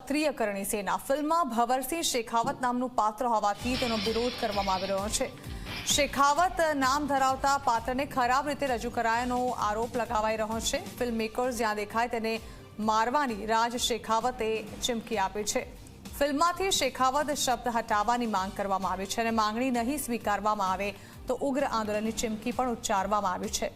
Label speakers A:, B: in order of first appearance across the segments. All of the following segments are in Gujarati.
A: ક્ષત્રિય કરણી સેના ફિલ્મમાં ભવરસિંહ શેખાવત નામનું પાત્ર હોવાથી તેનો વિરોધ કરવામાં આવી રહ્યો છે। શેખાવત નામ ધરાવતા પાત્રને ખરાબ રીતે રજૂ કરાયાનો આરોપ લગાવાઈ રહ્યો છે। ફિલ્મ મેકર્સ જ્યાં દેખાય તેને મારવાની રાજ શેખાવતે ચીમકી આપી છે। ફિલ્મમાંથી શેખાવત શબ્દ હટાવવાની માંગ કરવામાં આવી છે અને માંગણી નહીં સ્વીકારવામાં આવે તો ઉગ્ર આંદોલનની ચીમકી પણ ઉચ્ચારવામાં આવી છે।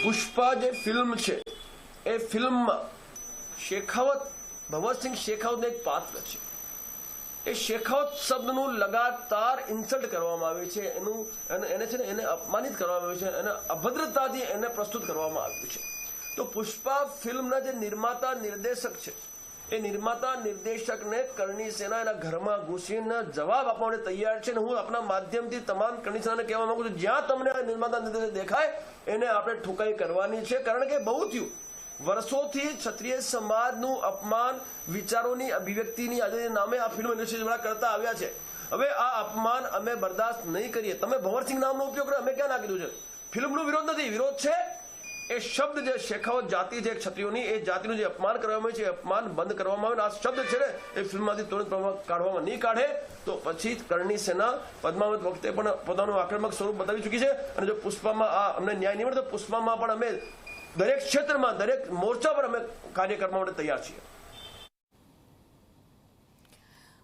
B: પુષ્પા જે ફિલ્મ છે એ ફિલ્મમાં શેખાવત ભવરસિંહ શેખાવતનું એક પાત્ર છે। એ શેખાવત શબ્દનું લગાતાર ઇન્સલ્ટ કરવામાં આવે છે, એને અપમાનિત કરવામાં આવે છે, એને અભદ્રતાથી એને પ્રસ્તુત કરવામાં આવ્યું છે। તો પુષ્પા ફિલ્મના જે નિર્માતા નિર્દેશક છે એ નિર્માતા નિર્દેશકને કરણી સેના એના ઘરમાં ઘૂસીને જવાબ આપવા માટે તૈયાર છે। હું આપના માધ્યમથી તમામ કરણી સેનાને કહેવા માંગુ છું, જ્યાં તમને નિર્માતા નિર્દેશક દેખાય એને આપણે ઠોકાઈ કરવાની છે, કારણ કે બહુ થયું। વર્ષોથી ક્ષત્રિય સમાજનું અપમાન, વિચારોની અભિવ્યક્તિની આઝાદી નામે આ ફિલ્મ ઇન્ડસ્ટ્રી કરતા આવ્યા છે। હવે આ અપમાન અમે બરદાસ્ત નહીં કરીએ। તમે ભવરસિંહ નામનો ઉપયોગ કરો, અમે ક્યાં ના કીધું છે? ફિલ્મનો વિરોધ નથી, વિરોધ છે એ શબ્દ જે શેખાવત જાતિ છે ક્ષત્રિયોની, એ જાતિનું જે અપમાન કરવામાં આવે છે, અપમાન બંધ કરવામાં આવે। આ શબ્દ છે ને એ ફિલ્મમાંથી તુરંત કાઢવામાં નહીં કાઢે તો પછી કરણી સેના પદ્માવત વખતે પણ પોતાનું આક્રમક સ્વરૂપ બતાવી ચૂકી છે। અને જો પુષ્પામાં આ અમને ન્યાય નહીં મળે તો પુષ્પામાં પણ અમે દરેક ક્ષેત્રમાં, દરેક મોરચા પર અમે કાર્ય કરવા માટે તૈયાર છીએ।